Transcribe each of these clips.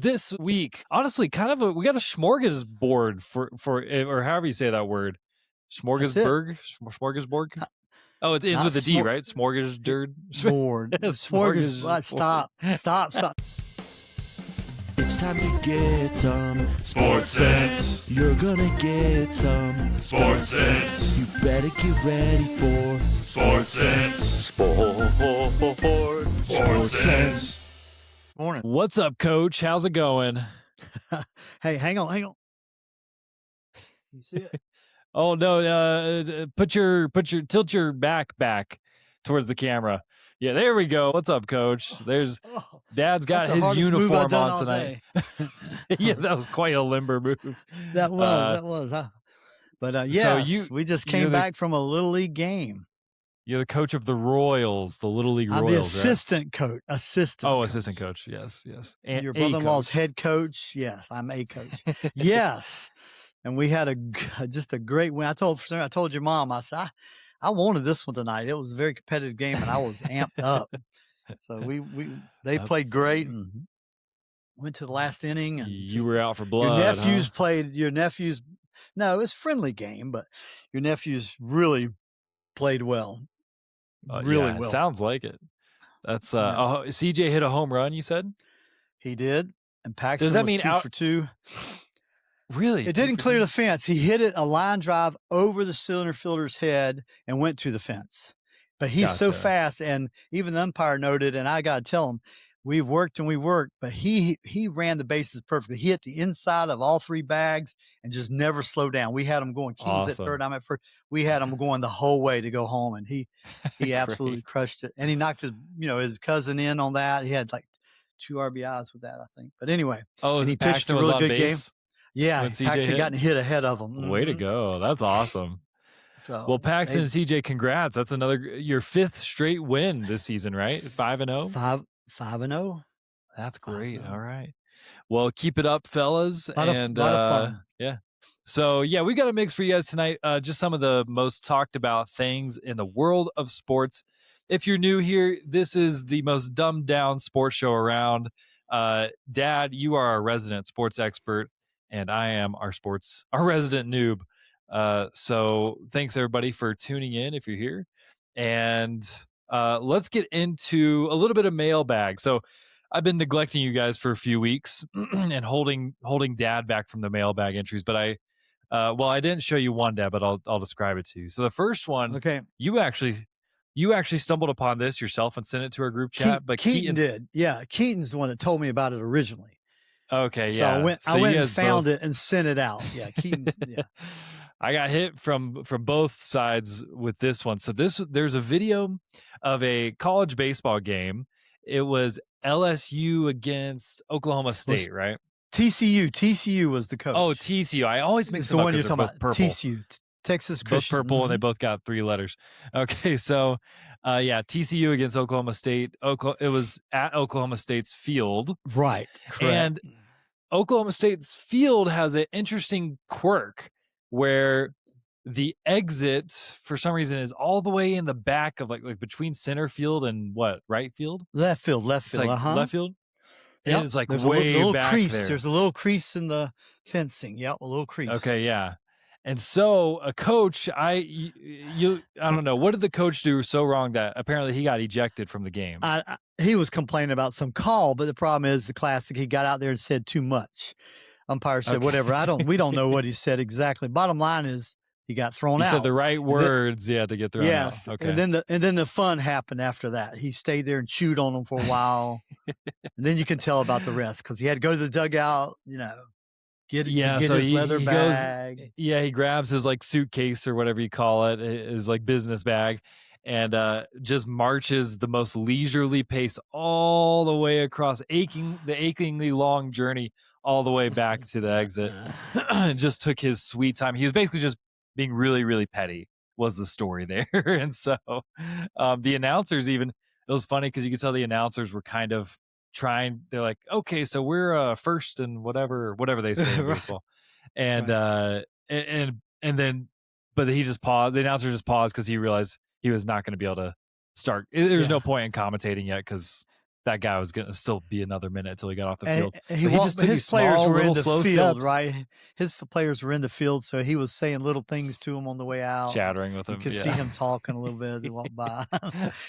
this week, honestly, kind of we got a smorgasbord for or however you say that word. Smorgasburg? Smorgasbord? Oh, it ends with a D, right? Smorgasbord. Smorgasbord. Stop. It's time to get some sports sense. You're gonna get some sports sense. You better get ready for sports sense. Sports sense. Morning. What's up, Coach? How's it going? Hey, hang on. You see it? Oh no! Tilt your back towards the camera. Yeah, there we go. What's up, Coach? There's Dad's got his uniform on tonight. Yeah, that was quite a limber move. That was. Huh? But yes, so we just came back from a Little League game. You're the coach of the Royals, the Little League Royals. I'm the assistant coach. Assistant coach. Yes. And your brother-in-law's head coach. Yes, I'm a coach. Yes. And we had just a great win. I told your mom, I said, I wanted this one tonight. It was a very competitive game, and I was amped up. So they played great and went to the last inning. And you were out for blood. Your nephews played. No, it was a friendly game, but your nephews really played well. Really well. It sounds like it. That's CJ hit a home run. You said he did, and Paxton does that was mean 2 for 2. Really? It didn't clear the fence. He hit it a line drive over the center fielder's head and went to the fence. But he's so fast, and even the umpire noted, and I got to tell him, we've worked, but he ran the bases perfectly. He hit the inside of all 3 bags and just never slowed down. We had him going Kings at third, I'm at first. We had him going the whole way to go home, and he absolutely crushed it. And he knocked his cousin in on that. He had like 2 RBIs with that, I think. But anyway, he pitched a really good game. Yeah, Paxton got hit ahead of him. Way to go. That's awesome. So, Paxton and CJ, congrats. That's your 5th straight win this season, right? 5-0? 5-0. That's great. All right. Well, keep it up, fellas. A lot of fun. Yeah. So, we got a mix for you guys tonight. Just some of the most talked about things in the world of sports. If you're new here, this is the most dumbed down sports show around. Dad, you are our resident sports expert, and I am our resident noob. So thanks everybody for tuning in if you're here. And let's get into a little bit of mailbag. So I've been neglecting you guys for a few weeks and holding Dad back from the mailbag entries, but I didn't show you one, Dad, but I'll describe it to you. So the first one, okay, you actually stumbled upon this yourself and sent it to our group chat, but Keaton did. Yeah, Keaton's the one that told me about it originally. Okay, so I went and found it and sent it out. Yeah, Keaton's, yeah. I got hit from both sides with this one. So there's a video of a college baseball game. It was LSU against Oklahoma State, right? TCU was the coach. Oh, TCU. I always mix them the up one you're talking about. Purple. TCU, Texas both Christian. purple, and they both got 3 letters. Okay, so TCU against Oklahoma State. It was at Oklahoma State's field, right? Correct. And Oklahoma State's field has an interesting quirk where the exit for some reason is all the way in the back of like between center field and right field? Left field. It's like left field. Yeah, it's like there's way a little back crease. there. There's a little crease in the fencing. Yeah, a little crease. Okay, yeah. And so a coach, I don't know, what did the coach do so wrong that apparently he got ejected from the game? He was complaining about some call, but the problem is the classic. He got out there and said too much. Umpire said whatever. We don't know what he said exactly. Bottom line is he got thrown out. He said the right words, to get thrown out. Yes. Okay. And then the fun happened after that. He stayed there and chewed on them for a while. And then you can tell about the rest because he had to go to the dugout, get his leather bag. He grabs his like suitcase or whatever you call it, his like business bag, and just marches the most leisurely pace all the way across the achingly long journey all the way back to the exit. Just took his sweet time. He was basically just being really, really petty was the story there. And so the announcers it was funny because you could tell the announcers were kind of trying, they're like, okay, so we're first and whatever they say in baseball. And and then but he just paused, the announcer just paused because he realized he was not going to be able to start. There's no point in commentating yet because that guy was going to still be another minute until he got off the field. And But he just took his these players small, were in little, the slow field, steps, right? His players were in the field, so he was saying little things to him on the way out. chattering with him. You could yeah. see him talking a little bit as he walked by.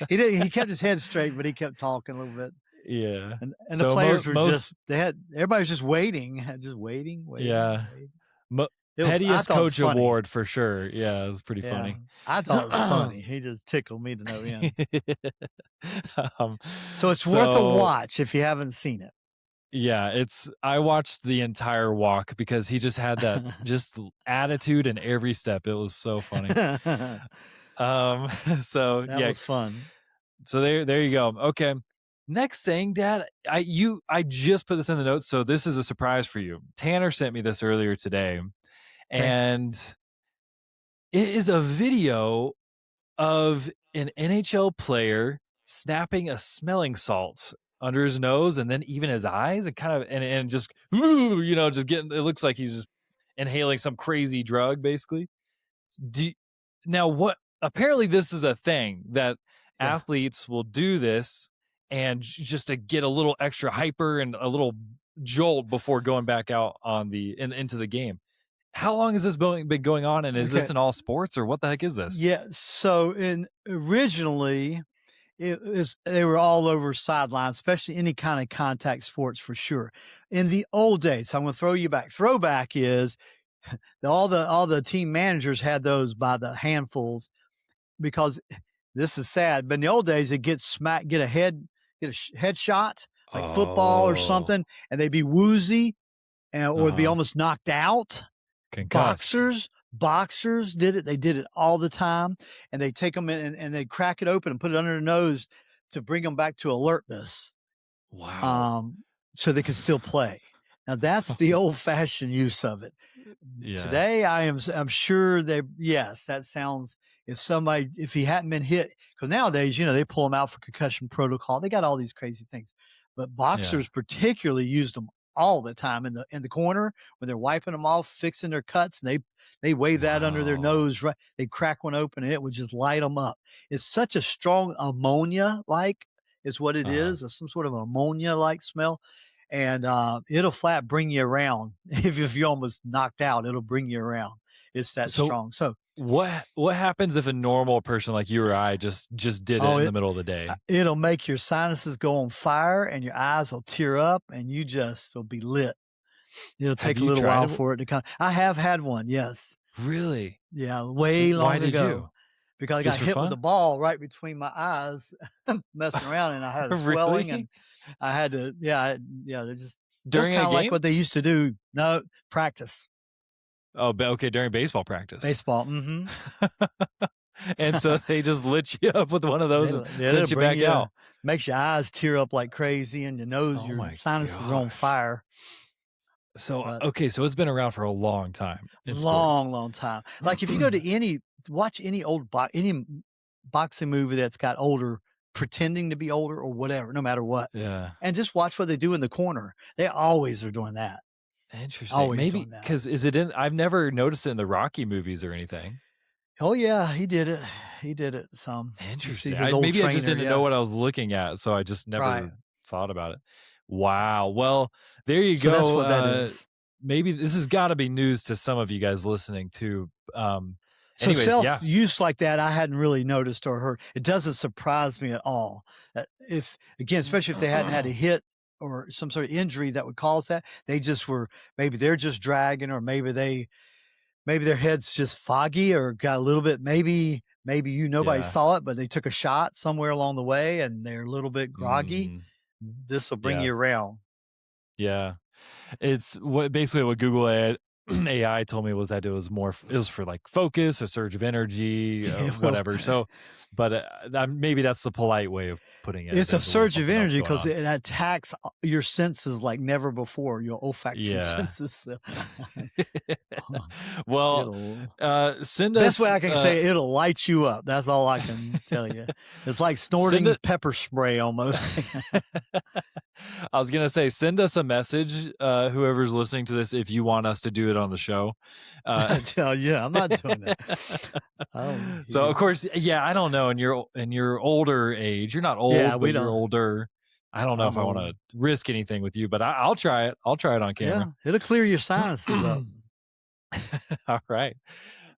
He kept his head straight, but he kept talking a little bit. Yeah. And So the players were most, everybody was just waiting. yeah. I Pettiest thought it was coach funny. award for sure. Yeah, it was pretty Yeah, funny. I thought it was funny. He just tickled me to no end. Um, So it's worth a watch if you haven't seen it. Yeah, I watched the entire walk because he just had that just attitude in every step. It was so funny. So That yeah, was fun. so there you go. Okay. Next thing, Dad, I just put this in the notes, so this is a surprise for you. Tanner sent me this earlier today, and it is a video of an NHL player snapping a smelling salt under his nose and then even his eyes and kind of and just just getting, it looks like he's just inhaling some crazy drug basically. Now what, apparently this is a thing that athletes will do this and just to get a little extra hyper and a little jolt before going back out on into the game. How long has this been going on, and is this in all sports, or what the heck is this? Yeah. So originally, they were all over sidelines, especially any kind of contact sports for sure. In the old days, I'm going to throw you back. Throwback is all the team managers had those by the handfuls, because this is sad. But in the old days, it get a headshot like football or something, and they'd be woozy, or be almost knocked out. Concussed. Boxers did it. They did it all the time, and they take them in and they crack it open and put it under their nose to bring them back to alertness. Wow. So they can still play. Now that's the old-fashioned use of it. Yeah. Today, I'm sure that sounds. If he hadn't been hit, because nowadays, they pull them out for concussion protocol. They got all these crazy things, but boxers particularly used them all the time in the corner when they're wiping them off, fixing their cuts, and they wave that under their nose. Right, they crack one open and it would just light them up. It's such a strong ammonia-like is what it is, some sort of ammonia-like smell, and it'll flat bring you around. If you're almost knocked out, it'll bring you around. It's that strong. So what happens if a normal person like you or I just did it in the middle of the day? It'll make your sinuses go on fire and your eyes will tear up and you just will be lit. It'll take a little while for it to come. I have had one, yes. Really? Yeah, way long ago. Why did you? Because I got hit with the ball right between my eyes, messing around, and I had a swelling, and I had to, they're just during a game, like what they used to do. No, practice. Oh, okay, during baseball practice. Baseball, mm-hmm. And so they just lit you up with one of those and sent you back out. Makes your eyes tear up like crazy, and your nose, your sinuses are on fire. So, okay, so it's been around for a long time. Long time. Like if you go to watch any old any boxing movie that's got older, pretending to be older or whatever, no matter what. Yeah. And just watch what they do in the corner. They always are doing that. Interesting. Always maybe because I've never noticed it in the Rocky movies or anything. Oh yeah, he did it. He did it some. Interesting. Maybe I just didn't know what I was looking at, so I just never thought about it. Wow. Well, there you go. That's what that is. Maybe this has got to be news to some of you guys listening too. So self-use like that, I hadn't really noticed or heard. It doesn't surprise me at all. Especially if they hadn't had a hit or some sort of injury that would cause that, maybe they're just dragging, or maybe their head's just foggy or got a little bit, maybe nobody saw it, but they took a shot somewhere along the way and they're a little bit groggy. This will bring you around. Yeah. It's basically what Google AI told me was that it was for like focus, a surge of energy, whatever. So, but maybe that's the polite way of putting it. It's a surge of energy because it attacks your senses like never before, your olfactory senses. Well, send us. Best way I can say it'll light you up. That's all I can tell you. It's like snorting pepper spray almost. I was going to say, send us a message, whoever's listening to this, if you want us to do it on the show. I'm not doing that. So, of course, I don't know. In your older age, you're not old, but you're older. I don't know if I want to risk anything with you, but I'll try it. I'll try it on camera. Yeah, it'll clear your sinuses up. All right.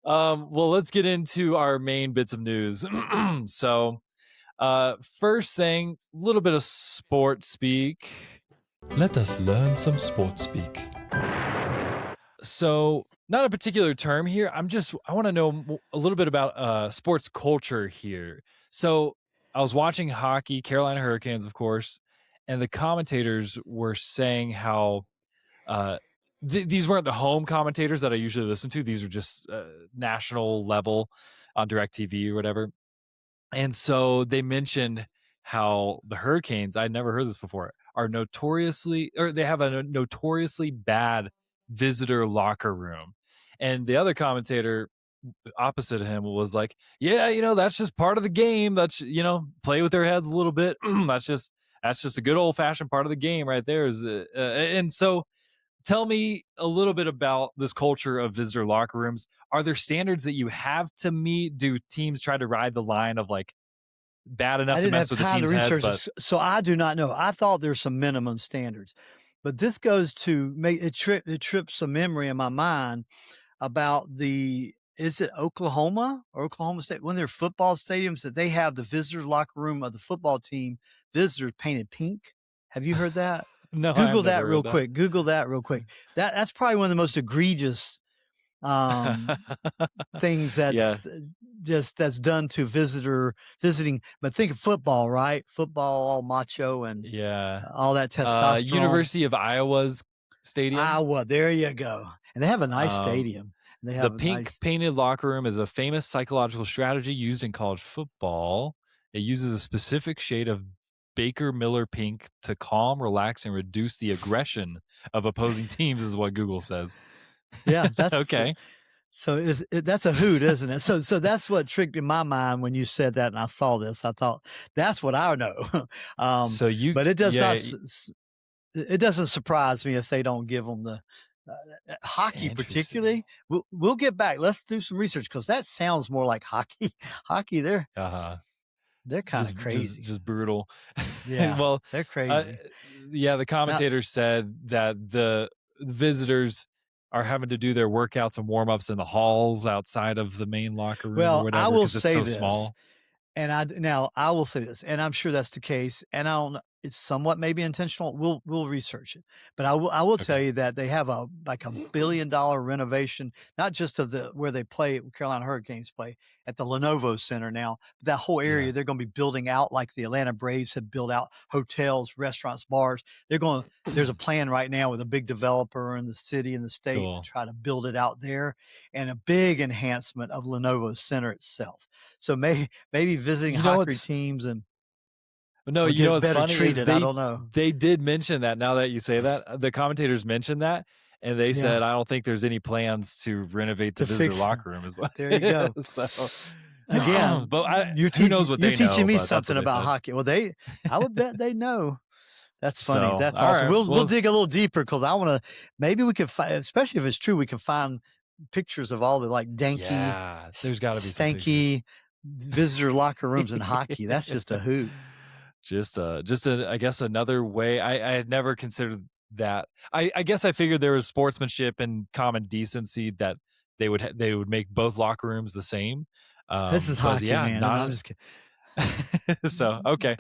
Well, let's get into our main bits of news. So, first thing, a little bit of sports speak. Let us learn some sports speak. So, not a particular term here. I want to know a little bit about sports culture here. So, I was watching hockey, Carolina Hurricanes, of course, and the commentators were saying how these weren't the home commentators that I usually listen to. These are just national level on DirecTV or whatever. And so they mentioned how the Hurricanes, I'd never heard this before, are they have a notoriously bad visitor locker room. And the other commentator opposite of him was like, yeah, that's just part of the game. That's, play with their heads a little bit. That's just a good old fashioned part of the game right there. And so tell me a little bit about this culture of visitor locker rooms. Are there standards that you have to meet? Do teams try to ride the line of like bad enough to mess with the team's heads? So I do not know. I thought there's some minimum standards, but this goes to make it trips a memory in my mind about is it Oklahoma or Oklahoma State? One of their football stadiums that they have the visitor locker room of the football team visitors painted pink. Have you heard that? No, Google that real quick. Google that real quick. That's probably one of the most egregious things that's done to visiting. But think of football, right? Football, all macho and all that testosterone. University of Iowa's stadium. Iowa, there you go. And they have a nice stadium. They have the pink painted locker room is a famous psychological strategy used in college football. It uses a specific shade of Baker Miller pink to calm, relax, and reduce the aggression of opposing teams, is what Google says. Yeah, that's okay. That's a hoot, isn't it? So that's what tricked in my mind when you said that, and I saw this. I thought that's what I know. But it does not. It doesn't surprise me if they don't give them the hockey, particularly. We'll get back. Let's do some research because that sounds more like hockey. Hockey, they're kind of crazy, just brutal. Yeah, well, they're crazy. The commentator said that the visitors are having to do their workouts and warm-ups in the halls outside of the main locker room or whatever. I will say it's so small. And I will say this, and I'm sure that's the case. And I don't know, it's somewhat maybe intentional. We'll research it, but I will tell you that they have a $1 billion renovation, not just of where they play, Carolina Hurricanes play at the Lenovo Center now. But that whole area they're going to be building out like the Atlanta Braves have built out hotels, restaurants, bars. There's a plan right now with a big developer in the city and the state to try to build it out there, and a big enhancement of Lenovo Center itself. So maybe visiting hockey teams and. No, what's funny is I don't know. They did mention that. Now that you say that, the commentators mentioned that, and they said, "I don't think there's any plans to renovate the visitor locker room as well." There you go. So again, but who knows what they know? You're teaching me something about hockey. Well, I would bet they know. That's funny. So, that's awesome. Right. We'll dig a little deeper because I want to. Maybe we could find, especially if it's true, we can find pictures of all the danky. Yeah, there's got to be stanky visitor locker rooms in hockey. That's just a hoot. Just I guess another way. I had never considered that. I guess I figured there was sportsmanship and common decency that they would make both locker rooms the same. This is hockey, man. I'm just kidding. So okay,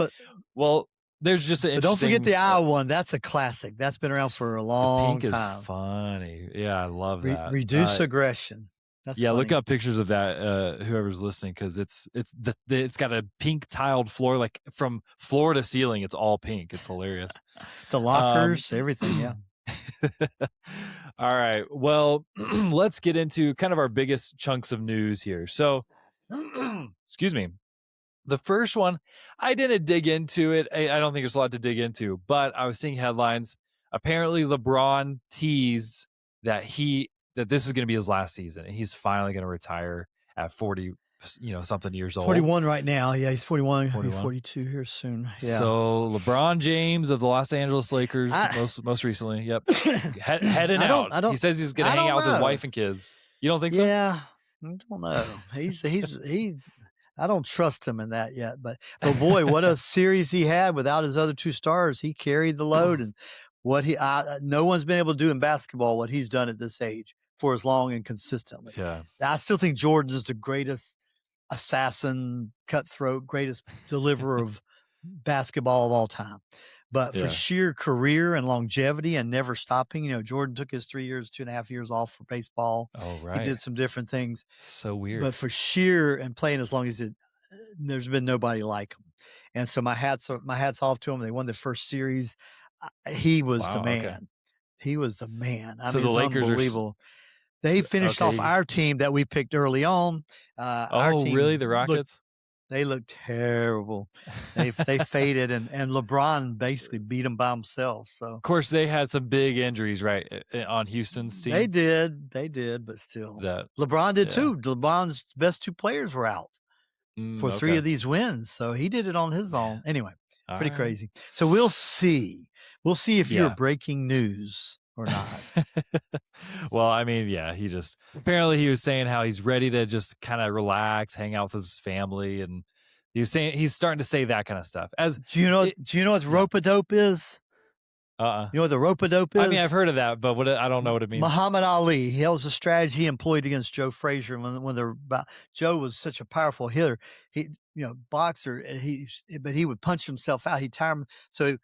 well, there's just an interesting. Don't forget the Iowa one. That's a classic. That's been around for a long time. The pink is funny. Yeah, I love that. Reduce aggression. That's funny. Look up pictures of that, whoever's listening, because it's got a pink tiled floor, like from floor to ceiling. It's all pink. It's hilarious. The lockers, everything. Yeah. All right. Well, let's get into kind of our biggest chunks of news here. So, excuse me. The first one, I didn't dig into it. I don't think there's a lot to dig into, but I was seeing headlines. Apparently, LeBron teased that this is going to be his last season, and he's finally going to retire at 40, something years old. 41 right now. Yeah, he's 41. 42 here soon. Yeah. So LeBron James of the Los Angeles Lakers, most recently, yep, heading out. He says he's going to hang out with his wife and kids. You don't think so? Yeah, I don't know. I don't trust him in that yet, but boy, what a series he had without his other 2 stars. He carried the load, and what no one's been able to do in basketball what he's done at this age for as long and consistently. Yeah. I still think Jordan is the greatest assassin, cutthroat, greatest deliverer of basketball of all time. But for sheer career and longevity and never stopping, Jordan took his 3 years, 2.5 years off for baseball. Oh, right. He did some different things. So weird. But for sheer and playing as long as he did, there's been nobody like him. And so my hats off to him. They won the first series. He was the man. Okay. He was the man. I mean, the Lakers unbelievable. They finished off our team that we picked early on. Our team really? The Rockets? They looked terrible. They faded, and LeBron basically beat them by himself. So of course they had some big injuries, right, on Houston's team. They did, but still, LeBron did too. LeBron's best 2 players were out for 3 of these wins, so he did it on his own. Anyway, pretty crazy. So we'll see. We'll see if you're breaking news or not. Well, I mean, apparently he was saying how he's ready to just kind of relax, hang out with his family, and he was saying he's starting to say that kind of stuff. Do you know what rope-a-dope is? You know what the rope-a-dope is? I mean, I've heard of that, but I don't know what it means. Muhammad Ali, that was a strategy he employed against Joe Frazier when Joe was such a powerful hitter. He, boxer, and but he would punch himself out. He'd tire him. So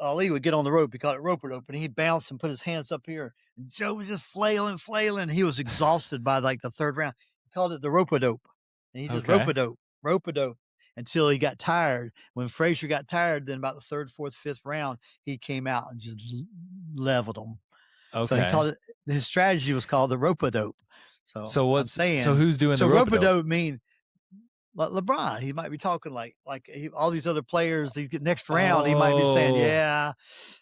Ali would get on the rope. He called it rope-a-dope, and he'd bounce and put his hands up here. And Joe was just flailing. He was exhausted by like the 3rd round. He called it the rope-a-dope. And he just rope-a-dope until he got tired. When Frazier got tired, then about the 3rd, 4th, 5th round, he came out and just leveled him. Okay. So he called it, his strategy was called the rope-a-dope. So what's saying? So who's doing the rope-a-dope? Rope-a-dope mean LeBron, he might be talking like all these other players. Next round, he might be saying, "Yeah,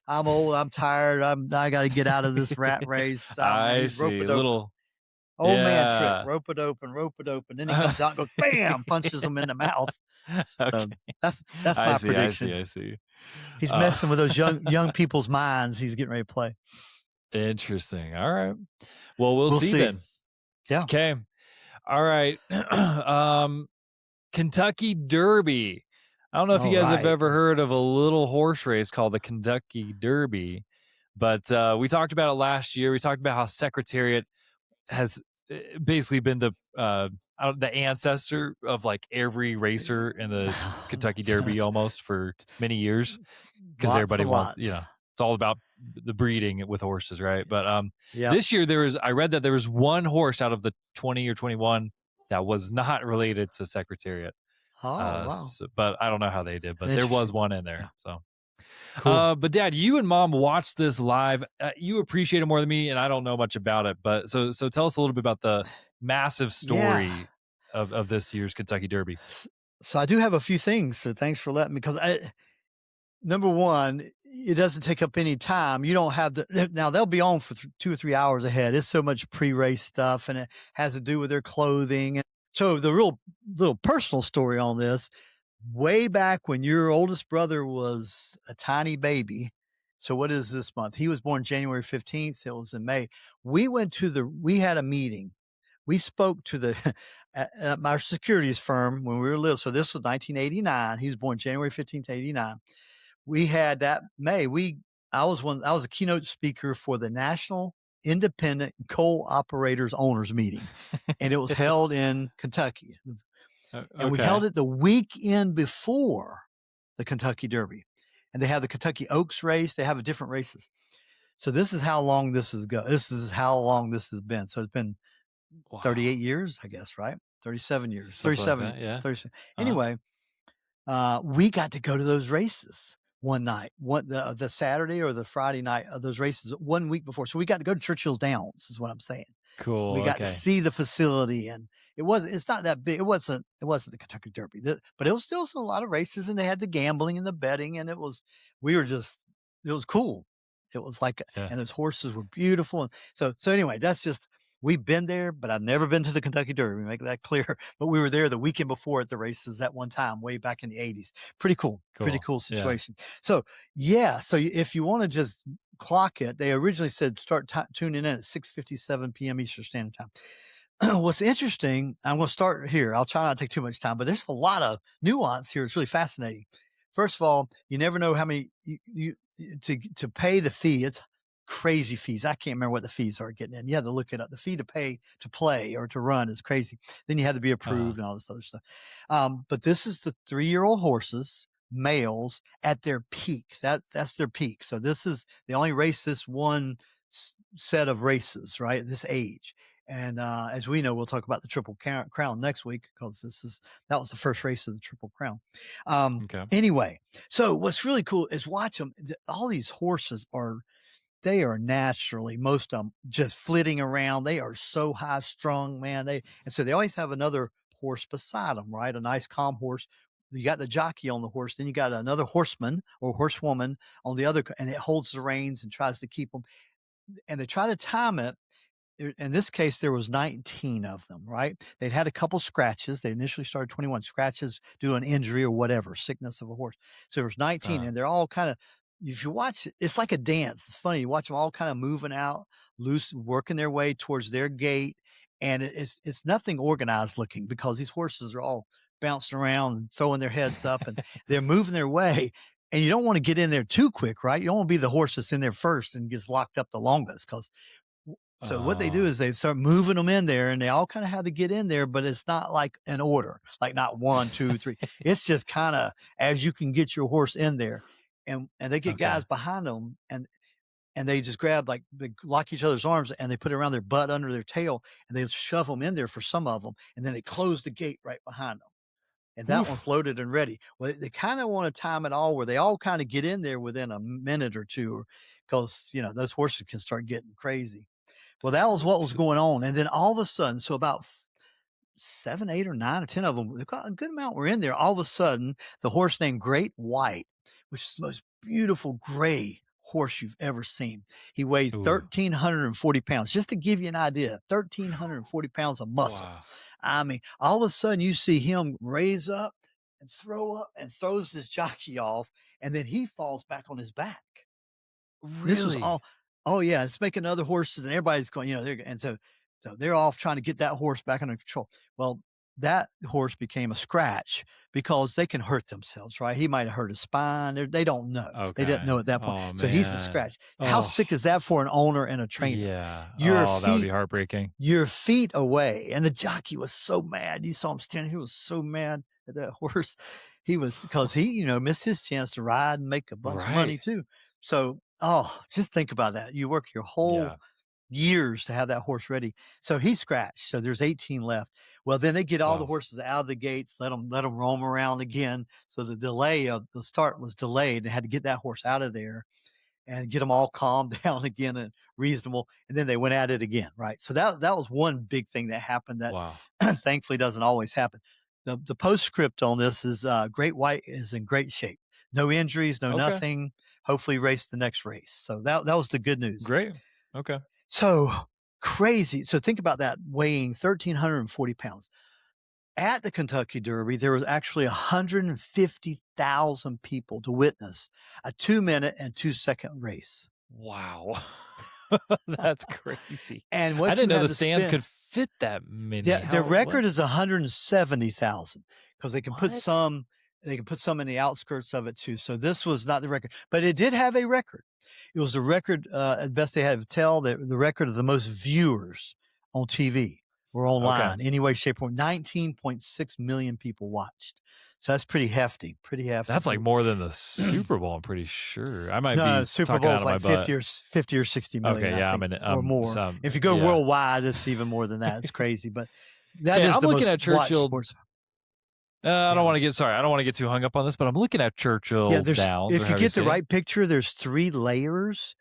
I'm old, I'm tired, I got to get out of this rat race." I see, little old man trick, rope-a-dope, and then he comes out and goes, bam, punches him in the mouth. Okay. So that's my prediction. I see. He's messing with those young people's minds. He's getting ready to play. Interesting. All right. Well, we'll see then. Yeah. Okay. All right. Kentucky Derby. I don't know if you guys have ever heard of a little horse race called the Kentucky Derby, but we talked about it last year. We talked about how Secretariat has basically been the ancestor of like every racer in the Kentucky Derby almost for many years, because everybody wants, it's all about the breeding with horses, right? But this year I read that there was one horse out of the 20 or 21 that was not related to Secretariat. Wow. But I don't know how they did, but there was one in there. So, cool. But Dad, you and Mom watched this live. You appreciate it more than me, and I don't know much about it. But so tell us a little bit about the massive story of this year's Kentucky Derby. So I do have a few things. So thanks for letting me, because number one, it doesn't take up any time. You don't have to, now they'll be on for 2 or 3 hours ahead. It's so much pre-race stuff, and it has to do with their clothing. So the real little personal story on this, way back when your oldest brother was a tiny baby. So what is this month? He was born January 15th. It was in May. We had a meeting. We spoke to my securities firm when we were little. So this was 1989. He was born January 15th, 89. We had that May. I was a keynote speaker for the National Independent Coal Operators Owners Meeting, and it was held in Kentucky. And we held it the weekend before the Kentucky Derby, and they have the Kentucky Oaks race. They have different races. So this is how long this has been. So it's been 38 years, I guess, right? 37 years, 37. Like that, 37. Anyway, we got to go to those races one night, the Saturday or the Friday night of those races 1 week before. So we got to go to Churchill's Downs, is what I'm saying. Cool. We got to see the facility, and it's not that big. It wasn't the Kentucky Derby, but it was still a lot of races, and they had the gambling and the betting, and it was cool. It was like, and those horses were beautiful. And so anyway, that's just, we've been there, but I've never been to the Kentucky Derby. Make that clear. But we were there the weekend before at the races that one time, way back in the 80s. Pretty cool. Pretty cool situation. Yeah. So if you want to just clock it, they originally said start tuning in at 6:57 p.m. Eastern Standard Time. what's interesting, I'm going to start here. I'll try not to take too much time, but there's a lot of nuance here. It's really fascinating. First of all, you never know how many to pay the fee. It's crazy fees. I can't remember what the fees are getting in. You have to look it up. The fee to pay to play or to run is crazy. Then you have to be approved and all this other stuff. But this is the 3-year-old horses, males at their peak. That's their peak. So they only race this one set of races, right? This age. And as we know, we'll talk about the Triple Crown next week because that was the first race of the Triple Crown. Anyway, so what's really cool is watch them. All these horses they are naturally, most of them, just flitting around. They are so high strung, man. And so they always have another horse beside them, right? A nice calm horse. You got the jockey on the horse, then you got another horseman or horsewoman on the other, and it holds the reins and tries to keep them. And they try to time it. In this case, there was 19 of them, right? They'd had a couple scratches. They initially started 21 scratches due to an injury or whatever, sickness of a horse. So there was 19, and they're all kind of, if you watch, it's like a dance. It's funny. You watch them all kind of moving out, loose, working their way towards their gate. And it's nothing organized looking because these horses are all bouncing around and throwing their heads up and they're moving their way. And you don't want to get in there too quick, right? You don't want to be the horse that's in there first and gets locked up the longest because so what they do is they start moving them in there and they all kind of have to get in there, but it's not like an order, like not 1, 2, 3. It's just kind of as you can get your horse in there and they get guys behind them and they just grab, like they lock each other's arms and they put it around their butt under their tail and they shove them in there for some of them. And then they close the gate right behind them. And that one's loaded and ready. Well, they kind of want to time it all where they all kind of get in there within a minute or two because, those horses can start getting crazy. Well, that was what was going on. And then all of a sudden, so about 7, 8, or 9 or 10 of them, a good amount were in there. All of a sudden, the horse named Great White, which is the most beautiful gray horse you've ever seen. He weighed 1,340 pounds. Just to give you an idea, 1,340 pounds of muscle. Wow. I mean, all of a sudden you see him raise up and throw up and throws his jockey off, and then he falls back on his back. Really? This was all. Oh yeah, it's making other horses, and everybody's going. So they're off trying to get that horse back under control. Well, that horse became a scratch because they can hurt themselves, right? He might have hurt his spine. They don't know. Okay. They didn't know at that point. So he's a scratch. How sick is that for an owner and a trainer? Yeah. That would be heartbreaking. You're feet away. And the jockey was so mad. You saw him standing. He was so mad at that horse. He was, because he, missed his chance to ride and make a bunch of money too. So, just think about that. You work your whole years to have that horse ready. So he scratched. So there's 18 left. Well, then they get all the horses out of the gates, let them roam around again. So the delay of the start was delayed. They had to get that horse out of there and get them all calmed down again and reasonable. And then they went at it again. Right. So that was one big thing that happened that thankfully doesn't always happen. The postscript on this is Great White is in great shape. No injuries, no nothing. Hopefully race the next race. So that was the good news. Great. Okay. So crazy. So think about that, weighing 1,340 pounds. At the Kentucky Derby, there was actually 150,000 people to witness a 2-minute and 2-second race. Wow. That's crazy. And I didn't know the stands could fit that many. Yeah, their record is 170,000 because they can put some in the outskirts of it too. So this was not the record, but it did have a record. It was a record, at best they had to tell, the record of the most viewers on TV or online, any way, shape, or 19.6 million people watched. So that's pretty hefty. That's like more than the Super Bowl, I'm pretty sure. I might be Super Bowl is like 50 or 60 million. Okay, or more. If you go worldwide, it's even more than that. It's crazy. But that is I'm the looking most at Churchill. sports. I don't want to get too hung up on this, but I'm looking at Churchill Downs. If you get the right picture, there's 3 layers.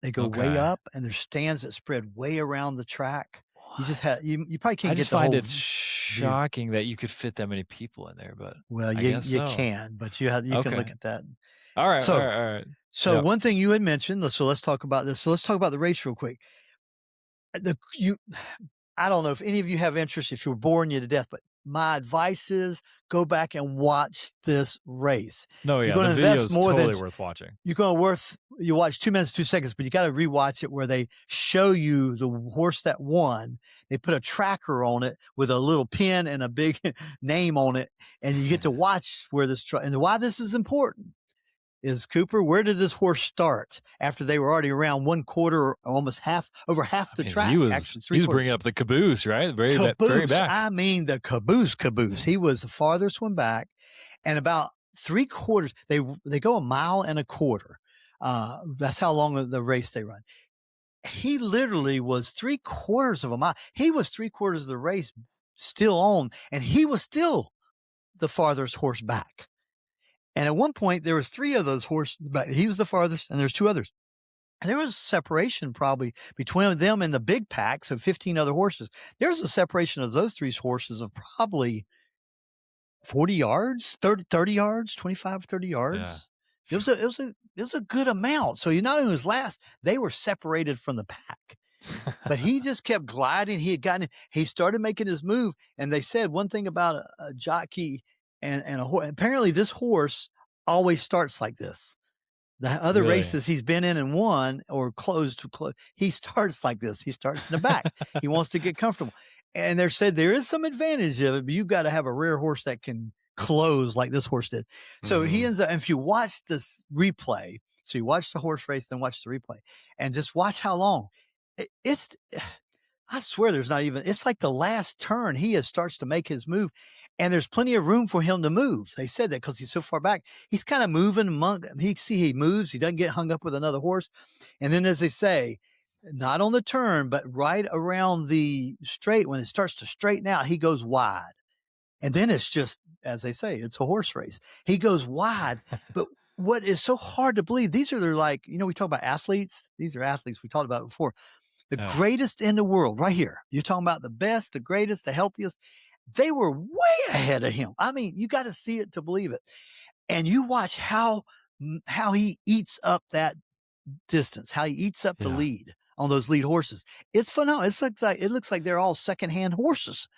They go way up, and there's stands that spread way around the track. What? You just have you probably can't get the whole. I just find it shocking that you could fit that many people in there, but you can, but you can look at that. All right, so, all right. So one thing you had mentioned. So let's talk about this. So let's talk about the race real quick. I don't know if any of you have interest. If you were boring you to death, but my advice is go back and watch this race. No, yeah, You're going the to video invest is more totally than worth watching. you watch 2 minutes, 2 seconds, but you got to rewatch it where they show you the horse that won. They put a tracker on it with a little pin and a big name on it. And you get to watch where and why this is important is, Cooper, where did this horse start after they were already around 1/4 or almost over half the track? He was actually, bringing up the caboose, right? Very back. I mean, the caboose. He was the farthest one back, and about 3/4. They go 1.25 miles. That's how long the race they run. He literally was 3/4 of a mile. He was 3/4 of the race still on, and he was still the farthest horse back. And at one point, there was 3 of those horses, but he was the farthest, and there's 2 others. And there was separation probably between them and the big pack, so 15 other horses. There was a separation of those 3 horses of probably 40 yards, 30 yards, 25, 30 yards. Yeah. It was a good amount. So you not only was last, they were separated from the pack. But he just kept gliding. He started making his move. And they said one thing about a jockey and a horse. Apparently this horse always starts like this. The other races he's been in and won or closed, he starts like this. He starts in the back. He wants to get comfortable. And they said there is some advantage of it, but you've got to have a rare horse that can close like this horse did. So he ends up, and if you watch this replay, so you watch the horse race, then watch the replay, and just watch how long. I swear there's not even, it's like the last turn he starts to make his move, and there's plenty of room for him to move. They said that because he's so far back. He's kind of moving among, he moves, he doesn't get hung up with another horse. And then, as they say, not on the turn, but right around the straight, when it starts to straighten out, he goes wide. And then it's just, as they say, it's a horse race. He goes wide. But what is so hard to believe, these are like, we talk about athletes. These are athletes we talked about before. The greatest in the world, right here. You're talking about the best, the greatest, the healthiest. They were way ahead of him. I mean, you got to see it to believe it. And you watch how he eats up that distance, how he eats up the lead on those lead horses. It's phenomenal. It looks like they're all secondhand horses.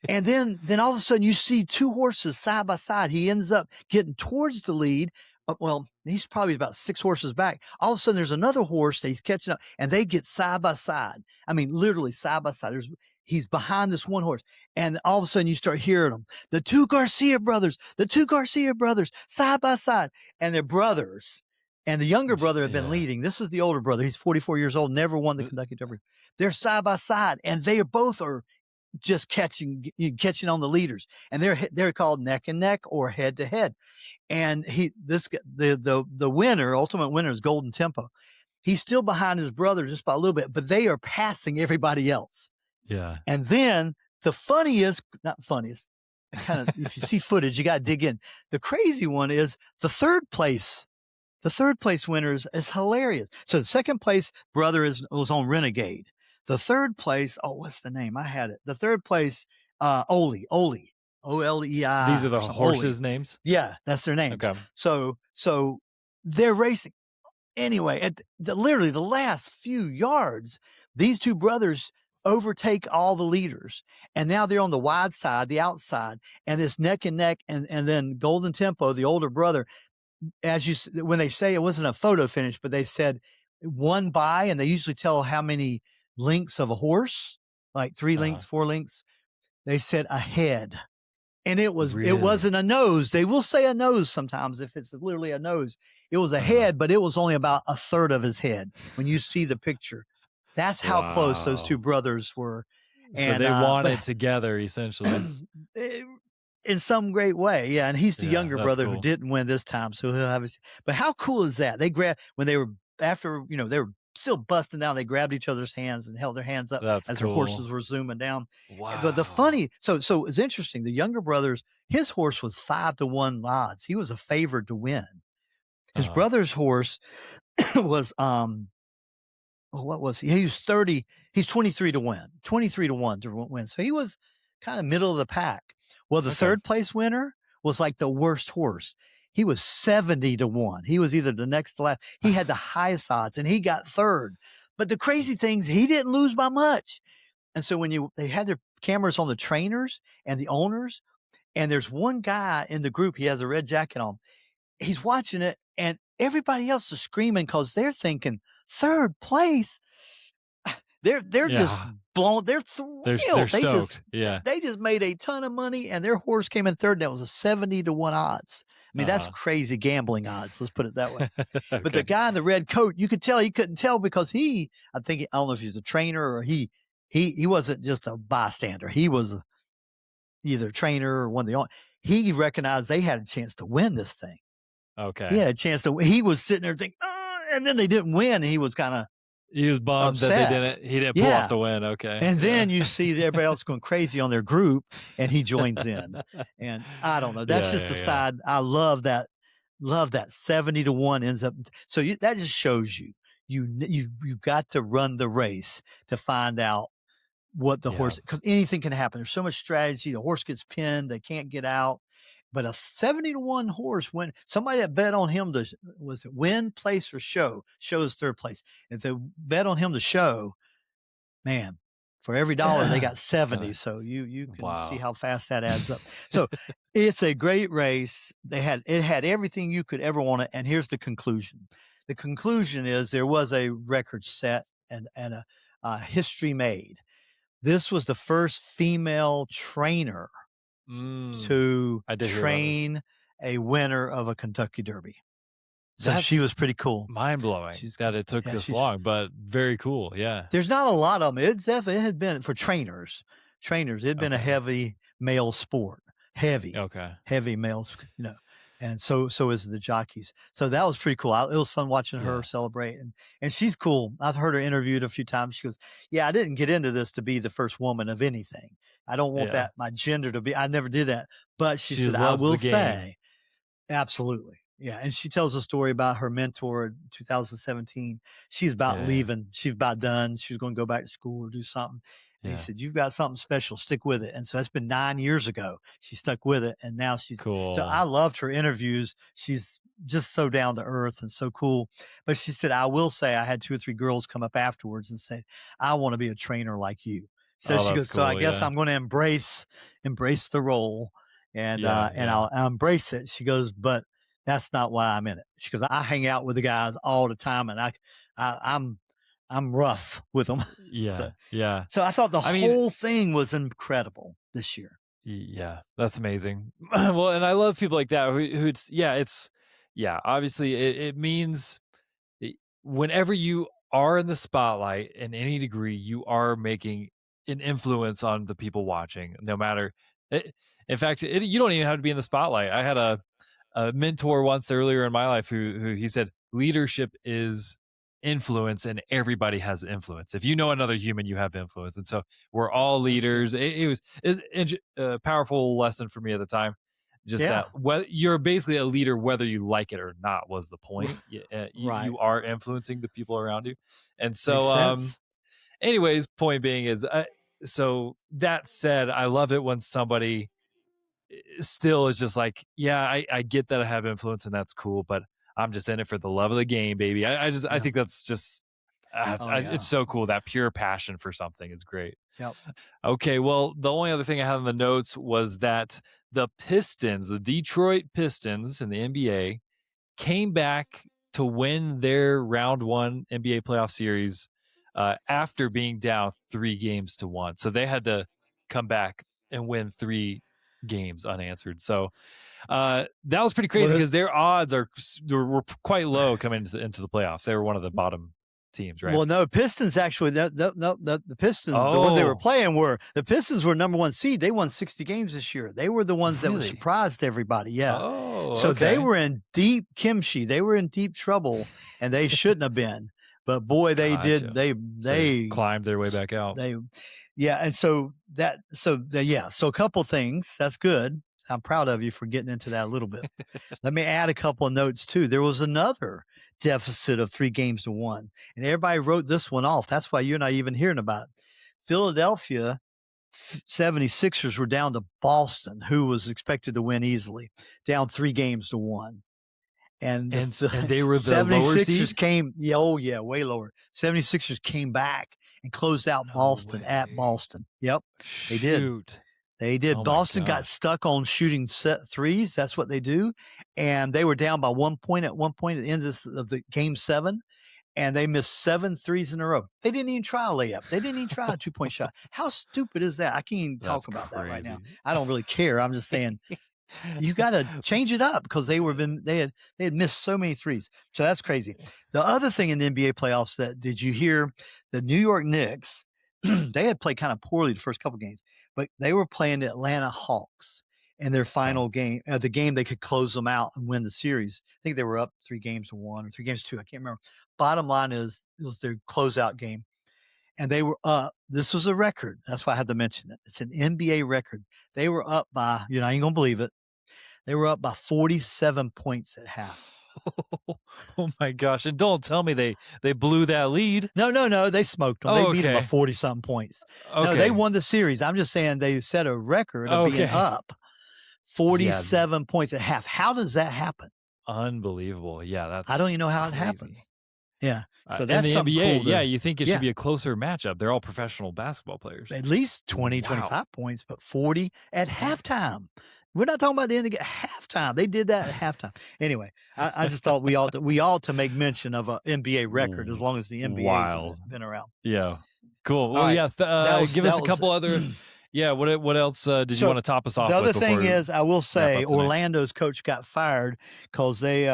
And then all of a sudden you see 2 horses side by side. He ends up getting towards the lead. Well, he's probably about 6 horses back. All of a sudden there's another horse that he's catching up, and they get side by side. I mean, literally side by side. He's behind this one horse. And all of a sudden you start hearing them. The two Garcia brothers, side by side. And they're brothers. And the younger brother had been leading. This is the older brother. He's 44 years old, never won the Kentucky Derby. They're side by side, and they both are just catching on the leaders. And they're called neck and neck or head to head. And the winner, ultimate winner, is Golden Tempo. He's still behind his brother just by a little bit, but they are passing everybody else. Yeah. And then not funniest, kind of, if you see footage, you got to dig in. The crazy one is the third place. The third place winners is hilarious. So the second place brother was on Renegade. The third place, what's the name? I had it. The third place, Oli, O-L-E-I. These are the horses' names? Yeah, that's their names. Okay. So they're racing. Anyway, literally the last few yards, these 2 brothers overtake all the leaders. And now they're on the wide side, the outside, and it's neck and neck. And then Golden Tempo, the older brother, when they say it wasn't a photo finish, but they said won by, and they usually tell how many lengths of a horse, like 3 lengths, 4 lengths. They said ahead. And it wasn't a nose. They will say a nose sometimes if it's literally a nose. It was a head, but it was only about a third of his head when you see the picture. That's how close those 2 brothers were. So they won it together, essentially. In some great way. Yeah. And he's the younger brother who didn't win this time. So he'll have but how cool is that? They grabbed, when they were after, they were still busting down, they grabbed each other's hands and held their hands up as their horses were zooming down. Wow. But so it's interesting. The younger brothers, his horse was 5-1 odds. He was a favorite to win. His brother's horse was, what was he? He was 30. He's 23 to win, 23-1 to win. So he was kind of middle of the pack. Well, the third place winner was like the worst horse. He was 70-1. He was either the next to last. He had the highest odds, and he got third. But the crazy thing is he didn't lose by much. And so they had their cameras on the trainers and the owners, and there's one guy in the group, he has a red jacket on. He's watching it, and everybody else is screaming because they're thinking third place. They're just blown. They're thrilled. They're stoked. They just made a ton of money, and their horse came in third. That was a 70-1 odds. I mean, that's crazy gambling odds. Let's put it that way. Okay. But the guy in the red coat, you could tell he couldn't tell because I don't know if he's a trainer or he wasn't just a bystander. He was either a trainer or one of the owners. He recognized they had a chance to win this thing. Okay. He had a chance to. He was sitting there thinking, and then they didn't win. And he was kind of. He was bummed that he didn't pull off the win. Okay. And then you see everybody else going crazy on their group, and he joins in. And I don't know. That's just the side. I love that. Love that 70-1 ends up. So that just shows you've got to run the race to find out what the horse, because anything can happen. There's so much strategy. The horse gets pinned. They can't get out. But a 70-1 horse, when somebody that bet on him was it win, place, or show? Show is third place. If they bet on him to show, man, for every dollar they got 70. So you can see how fast that adds up. So it's a great race. It had everything you could ever want. And here's the conclusion. The conclusion is there was a record set and a history made. This was the first female trainer to train a winner of a Kentucky Derby. So she was pretty cool. Mind-blowing that it took this long, but very cool. Yeah. There's not a lot of them. It had been for trainers. It had been a heavy male sport. Heavy males, and so is the jockeys. So that was pretty cool. It was fun watching her celebrate, and she's cool. I've heard her interviewed a few times. She goes, "Yeah, I didn't get into this to be the first woman of anything. I don't want that my gender to be. I never did that." But she said, "I will say, absolutely, yeah." And she tells a story about her mentor in 2017. She's about leaving. She's about done. She was going to go back to school or do something. And he said, "You've got something special. Stick with it." And so that's been 9 years ago. She stuck with it, and now she's cool. So I loved her interviews. She's just so down to earth and so cool. But she said, "I will say, I had 2 or 3 girls come up afterwards and say, I want to be a trainer like you." So she goes, "So I guess I'm going to embrace the role, and I'll embrace it." She goes, "But that's not why I'm in it." She goes, "I hang out with the guys all the time, and I'm rough with them." So I thought the whole thing was incredible this year. Yeah, that's amazing. Well, and I love people like that who obviously it means whenever you are in the spotlight in any degree, you are making an influence on the people watching, no matter. In fact, you don't even have to be in the spotlight. I had a mentor once earlier in my life who he said leadership is influence, and everybody has influence. If you know another human, you have influence, and so we're all leaders. It was a powerful lesson for me at the time. Just that you're basically a leader whether you like it or not was the point. You are influencing the people around you, and so anyways, point being is so that said, I love it when somebody still is just like, I get that I have influence and that's cool, but I'm just in it for the love of the game, baby. I think that's just, it's so cool. That pure passion for something is great. Yep. Okay. Well, the only other thing I had in the notes was that the Pistons, the Detroit Pistons in the NBA, came back to win their round 1 NBA playoff series after being down 3-1. So they had to come back and win 3 games unanswered. So that was pretty crazy because their odds were quite low coming into the playoffs. They were one of the bottom teams, right? Well, no, Pistons actually. The Pistons, the ones they were playing the Pistons were number 1 seed. They won 60 games this year. They were the ones that surprised everybody. Yeah. So they were in deep kimchi. They were in deep trouble, and they shouldn't have been. But boy, they did. They climbed their way back out. And so a couple things. That's good. I'm proud of you for getting into that a little bit. Let me add a couple of notes too. There was another deficit of 3-1, and everybody wrote this one off. That's why you're not even hearing about it. Philadelphia 76ers were down to Boston, who was expected to win easily, down 3-1. And they were the lower 76ers seed? came, way lower. 76ers came back and closed out Boston at Boston. Yep, they did. Shoot. They did. Oh my Boston got gosh. stuck on shooting set threes. That's what they do. And they were down by 1 point at one point at the end of the game 7. And they missed 7 threes in a row. They didn't even try a layup. They didn't even try a 2-point shot. How stupid is that? I can't even talk about that right now. I don't really care. I'm just saying you got to change it up because they had missed so many threes. So that's crazy. The other thing in the NBA playoffs did you hear the New York Knicks? They had played kind of poorly the first couple games, but they were playing the Atlanta Hawks in their final game, the game they could close them out and win the series. I think they were up 3-1 or 3-2. I can't remember. Bottom line is it was their closeout game. And they were up. This was a record. That's why I had to mention it. It's an NBA record. They were up by, you ain't going to believe it. They were up by 47 points at half. Oh my gosh. And don't tell me they blew that lead. No. They smoked them. They beat them by 40-something points. Okay. No, they won the series. I'm just saying they set a record of being up 47 points at half. How does that happen? Unbelievable. Yeah, I don't even know how it happens. Yeah. So that's in the NBA, cool you think it should be a closer matchup. They're all professional basketball players. At least 20, 25 points, but 40 at halftime. We're not talking about the end of halftime. They did that at halftime. Anyway, I just thought we ought to make mention of an NBA record as long as the NBA has been around. Yeah. Cool. Well, give us a couple other. Yeah. What else did you want to top us off? The other thing is, I will say, Orlando's coach got fired because they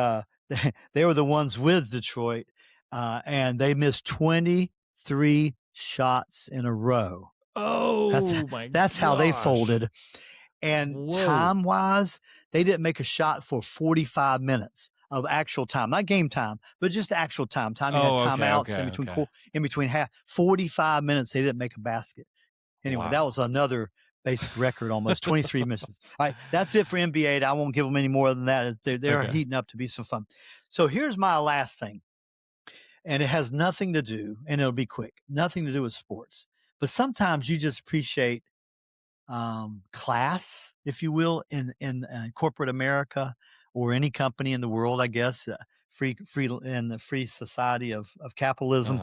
were the ones with Detroit, and they missed 23 shots in a row. Oh, that's how they folded. And time-wise, they didn't make a shot for 45 minutes of actual time, not game time, but just actual time. You had timeouts in between half. 45 minutes, they didn't make a basket. Anyway, that was another basic record, almost 23 misses. All right, that's it for NBA. I won't give them any more than that. They're heating up to be some fun. So here's my last thing, and it has nothing to do, and it'll be quick, nothing to do with sports. But sometimes you just appreciate class, if you will, in corporate America or any company in the world, I guess, free in the free society of capitalism.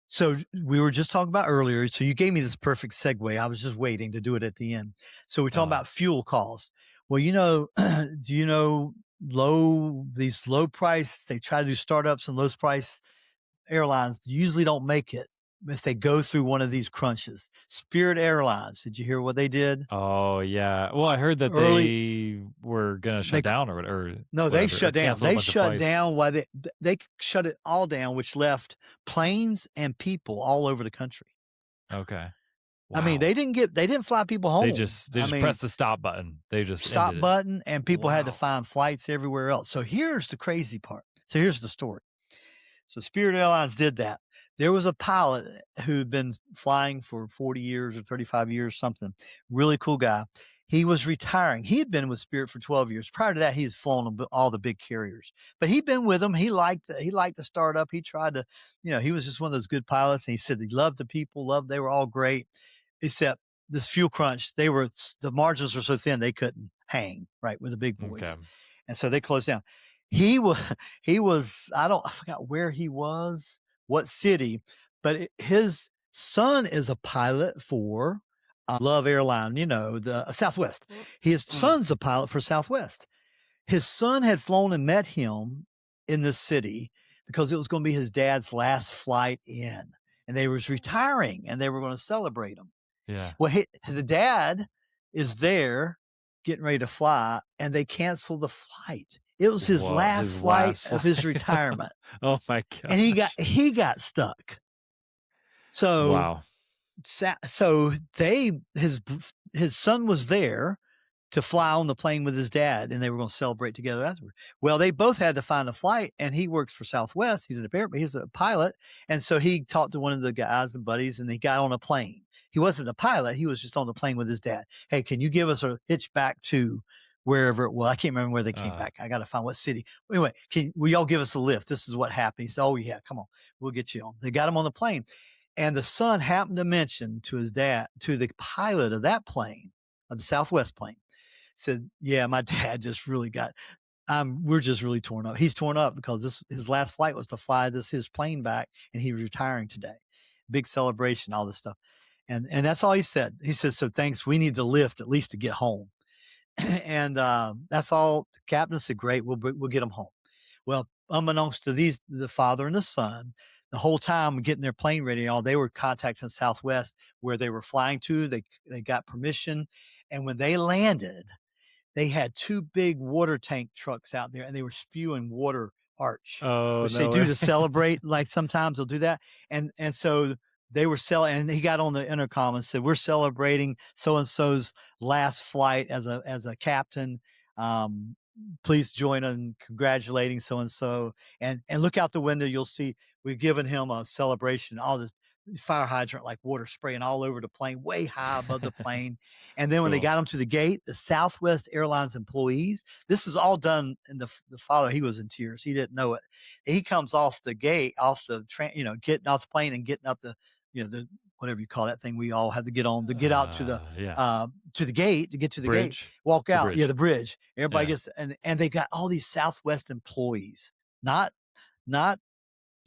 So we were just talking about earlier. So you gave me this perfect segue. I was just waiting to do it at the end. So we're talking about fuel costs. Well, do you know these low price, they try to do startups and low price airlines usually don't make it if they go through one of these crunches. Spirit Airlines, did you hear what they did? Oh, yeah. Well, I heard that they were going to shut down or no, they shut down. They shut down. Why they shut it all down, which left planes and people all over the country. Okay. Wow. I mean, they didn't fly people home. They just pressed the stop button. They just stop button, and people had to find flights everywhere else. So here's the crazy part. So here's the story. So Spirit Airlines did that. There was a pilot who'd been flying for 40 years or 35 years, something. Really cool guy. He was retiring. He had been with Spirit for 12 years. Prior to that, he's flown all the big carriers. But he'd been with them. He liked the startup. He tried to, he was just one of those good pilots. And he said he loved the people, they were all great, except this fuel crunch. The margins were so thin they couldn't hang right with the big boys. Okay. And so they closed down. He was I forgot where he was, what city, but his son is a pilot for Love Airline, the Southwest. His son's a pilot for Southwest. His son had flown and met him in this city because it was going to be his dad's last flight in, and they was retiring, and they were going to celebrate him. Yeah. Well, the dad is there getting ready to fly, and they canceled the flight. It was his last flight of his retirement. Oh my God! And he got stuck. So wow. So his son was there to fly on the plane with his dad, and they were going to celebrate together afterward. Well, they both had to find a flight, and he works for Southwest. He's a pilot, and so he talked to one of the guys, the buddies, and he got on a plane. He wasn't a pilot; he was just on the plane with his dad. Hey, can you give us a hitch back to wherever it was? I can't remember where they came back. I got to find what city. Anyway, will y'all give us a lift? This is what happened. He said, "Oh yeah, come on, we'll get you on." They got him on the plane. And the son happened to mention to his dad, to the pilot of that plane, of the Southwest plane, said, "Yeah, my dad just really we're just really torn up. He's torn up because his last flight was to fly his plane back, and he's retiring today. Big celebration, all this stuff. And that's all he said. He says, so thanks. We need the lift at least to get home. And that's all. The captain said, great, we'll get them home. Well, unbeknownst to the father and the son, the whole time getting their plane ready, they were contacting Southwest where they were flying to. They got permission. And when they landed, they had 2 big water tank trucks out there, and they were spewing water arch, which they do to celebrate. Like sometimes they'll do that. And so they were and he got on the intercom and said, we're celebrating so-and-so's last flight as a captain. Please join in congratulating so-and-so. And look out the window. You'll see we've given him a celebration, all this fire hydrant, like water spraying all over the plane, way high above the plane. And then when they got him to the gate, the Southwest Airlines employees, this is all done. And the father, he was in tears. He didn't know it. He comes off the gate, getting off the plane and getting up the whatever you call that thing we all have to get on to get out to the gate, to get to the bridge. Gate, walk out. The bridge. Everybody gets, and they got all these Southwest employees, not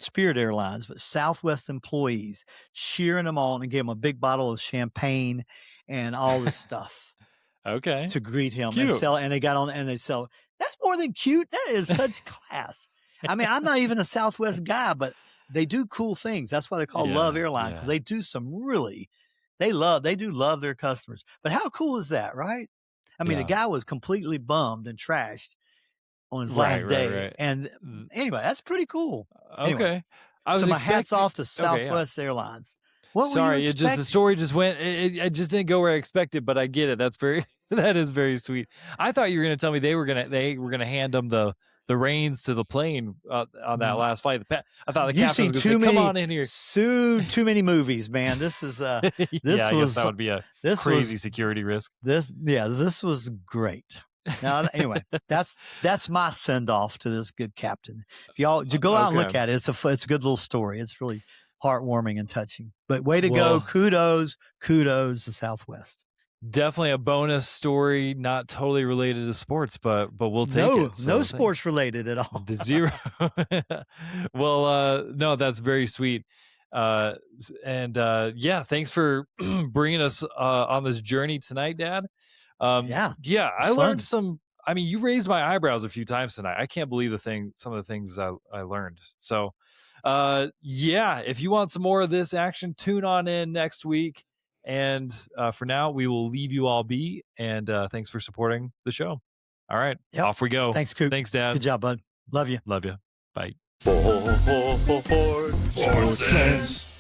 Spirit Airlines, but Southwest employees cheering them on and gave him a big bottle of champagne and all this stuff. Okay. To greet him. Cute. And they got on and they sell. That's more than cute. That is such class. I mean, I'm not even a Southwest guy, but they do cool things. That's why they're called Love Airline, because they do some really, they do love their customers. But how cool is that, right? I mean, the guy was completely bummed and trashed on his last day. Right. And anyway, that's pretty cool. Anyway, okay. My hats off to Southwest Airlines. Sorry, the story just went. It just didn't go where I expected, but I get it. That is very sweet. I thought you were going to tell me they were going to hand them the reins to the plane on that last flight. I thought the captain was going to say, come on in here. Too many movies, man. This is I guess that would be a crazy security risk. This was great. Now, anyway, that's my send off to this good captain. If y'all go out and look at it, it's a good little story. It's really heartwarming and touching. But way to go! Kudos to Southwest. Definitely a bonus story, not totally related to sports, but we'll take it. So no sports related at all. The zero. Well, no, that's very sweet. Thanks for bringing us on this journey tonight, Dad. I learned some. I mean, you raised my eyebrows a few times tonight. I can't believe some of the things I learned. So, if you want some more of this action, tune on in next week. And for now, we will leave you all be. And thanks for supporting the show. All right, off we go. Thanks, Coop. Thanks, Dad. Good job, bud. Love you. Love you. Bye. SportSense.